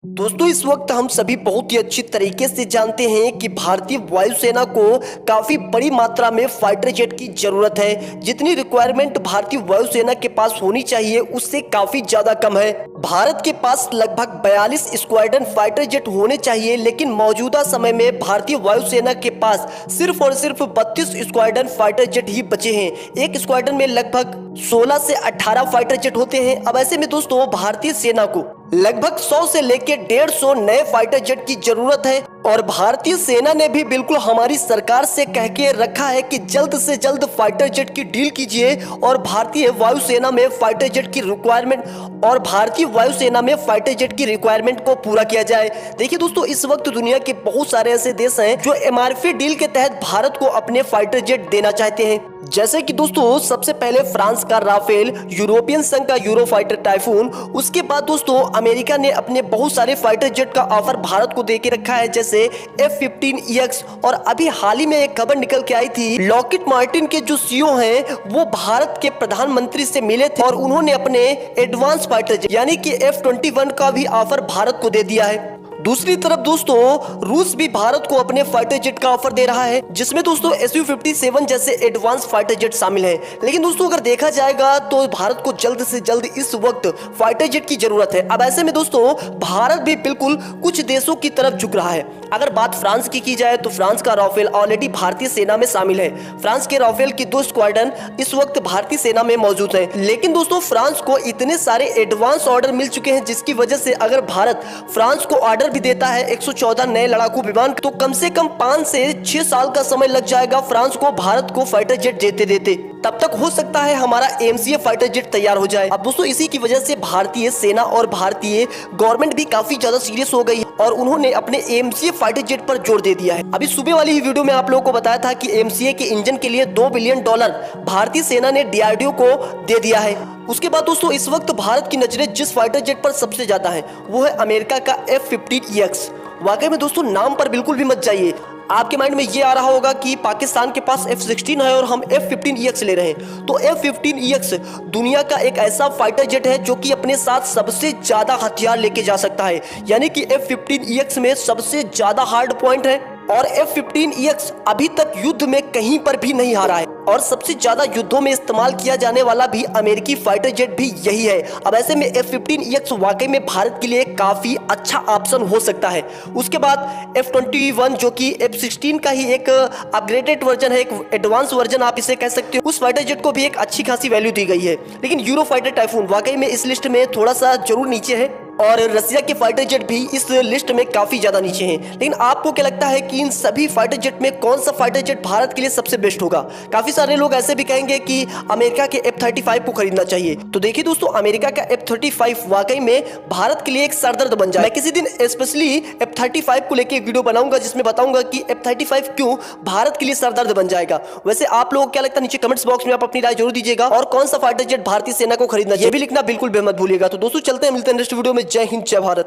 दोस्तों इस वक्त हम सभी बहुत ही अच्छी तरीके से जानते हैं कि भारतीय वायुसेना को काफी बड़ी मात्रा में फाइटर जेट की जरूरत है। जितनी रिक्वायरमेंट भारतीय वायुसेना के पास होनी चाहिए उससे काफी ज्यादा कम है। भारत के पास लगभग 42 स्क्वाड्रन फाइटर जेट होने चाहिए, लेकिन मौजूदा समय में भारतीय वायुसेना के पास सिर्फ और सिर्फ 32 स्क्वाड्रन फाइटर जेट ही बचे हैं। एक स्क्वाड्रन में लगभग 16 से 18 फाइटर जेट होते हैं। अब ऐसे में दोस्तों भारतीय सेना को लगभग 100 से लेकर 150 नए फाइटर जेट की जरूरत है और भारतीय सेना ने भी बिल्कुल हमारी सरकार से कह के रखा है कि जल्द से जल्द फाइटर जेट की डील कीजिए और भारतीय वायुसेना में फाइटर जेट की रिक्वायरमेंट को पूरा किया जाए। देखिए दोस्तों, इस वक्त दुनिया के बहुत सारे ऐसे देश हैं जो एमआरपी डील के तहत भारत को अपने फाइटर जेट देना चाहते हैं। जैसे कि दोस्तों सबसे पहले फ्रांस का राफेल, यूरोपियन संघ का यूरोफाइटर टाइफून, उसके बाद दोस्तों अमेरिका ने अपने बहुत सारे फाइटर जेट का ऑफर भारत को देके रखा है, जैसे F-15EX। और अभी हाल ही में एक खबर निकल के आई थी, लॉकहीड मार्टिन के जो सीईओ हैं वो भारत के प्रधानमंत्री से मिले थे और उन्होंने अपने एडवांस फाइटर जेट यानी कि F-21 का भी ऑफर भारत को दे दिया है। दूसरी तरफ दोस्तों रूस भी भारत को अपने फाइटर जेट का ऑफर दे रहा है, जिसमें दोस्तों Su-57 जैसे एडवांस फाइटर जेट शामिल हैं। लेकिन दोस्तों अगर देखा जाएगा तो भारत को जल्द से जल्द इस वक्त फाइटर जेट की जरूरत है। अब ऐसे में दोस्तों भारत भी बिल्कुल कुछ देशों की तरफ झुक रहा है। अगर बात फ्रांस की जाए तो फ्रांस का राफेल ऑलरेडी भारतीय सेना में शामिल है। फ्रांस के राफेल की 2 स्क्वाड्रन इस वक्त भारतीय सेना में मौजूद है। लेकिन दोस्तों फ्रांस को इतने सारे एडवांस ऑर्डर मिल चुके हैं, जिसकी वजह से अगर भारत फ्रांस को ऑर्डर भी देता है 114 नए लड़ाकू विमान, तो कम से कम 5 से 6 साल का समय लग जाएगा फ्रांस को भारत को फाइटर जेट देते देते। तब तक हो सकता है हमारा एमसीए फाइटर जेट तैयार हो जाए। अब दोस्तों इसी की वजह से भारतीय सेना और भारतीय गवर्नमेंट भी काफी ज्यादा सीरियस हो गई और उन्होंने अपने एमसीए फाइटर जेट पर जोर दे दिया है। अभी सुबह वाली ही वीडियो में आप लोगों को बताया था कि एमसीए के इंजन के लिए $2 बिलियन भारतीय सेना ने डीआरडीओ को दे दिया है। उसके बाद दोस्तों इस वक्त भारत की नजरें जिस फाइटर जेट पर सबसे ज्यादा है वो है अमेरिका का F-15EX। वाकई में दोस्तों नाम पर बिल्कुल भी मत जाइए। आपके माइंड में ये आ रहा होगा कि पाकिस्तान के पास F-16 है और हम F-15EX ले रहे हैं। तो F-15EX दुनिया का एक ऐसा फाइटर जेट है जो कि अपने साथ सबसे ज्यादा हथियार लेके जा सकता है, यानी कि F-15EX में सबसे ज्यादा हार्ड पॉइंट है और F-15EX अभी तक युद्ध में कहीं पर भी नहीं हारा है और सबसे ज्यादा युद्धों में इस्तेमाल किया जाने वाला भी अमेरिकी फाइटर जेट भी यही है। अब ऐसे में F-15EX वाकई में भारत के लिए काफी अच्छा ऑप्शन हो सकता है। उसके बाद F-21 जो कि F-16 का ही एक अपग्रेडेड वर्जन है, एक एडवांस वर्जन आप इसे कह सकते हो, उस फाइटर जेट को भी एक अच्छी खासी वैल्यू दी गई है। लेकिन यूरोफाइटर टाइफून वाकई में इस लिस्ट में थोड़ा सा जरूर नीचे है और रसिया के फाइटर जेट भी इस लिस्ट में काफी ज्यादा नीचे हैं। लेकिन आपको क्या लगता है कि इन सभी फाइटर जेट में कौन सा फाइटर जेट भारत के लिए सबसे बेस्ट होगा? काफी सारे लोग ऐसे भी कहेंगे कि अमेरिका के F-35 को खरीदना चाहिए। तो देखिए दोस्तों अमेरिका का F-35 वाकई में भारत के लिए एक सरदर्द बन जाए। मैं किसी दिन स्पेशली F-35 को लेकर एक वीडियो बनाऊंगा जिसमें बताऊंगा कि F-35 क्यों भारत के लिए सरदर्द बन जाएगा। वैसे आप लोग क्या लगता है नीचे कमेंट्स बॉक्स में आप अपनी राय जरूर दीजिएगा और कौन सा फाइटर जेट भारतीय सेना को खरीदना ये भी लिखना बिल्कुल भी मत भूलिएगा। तो दोस्तों चलते हैं, मिलते हैं नेक्स्ट वीडियो में। जय हिंद, जय भारत।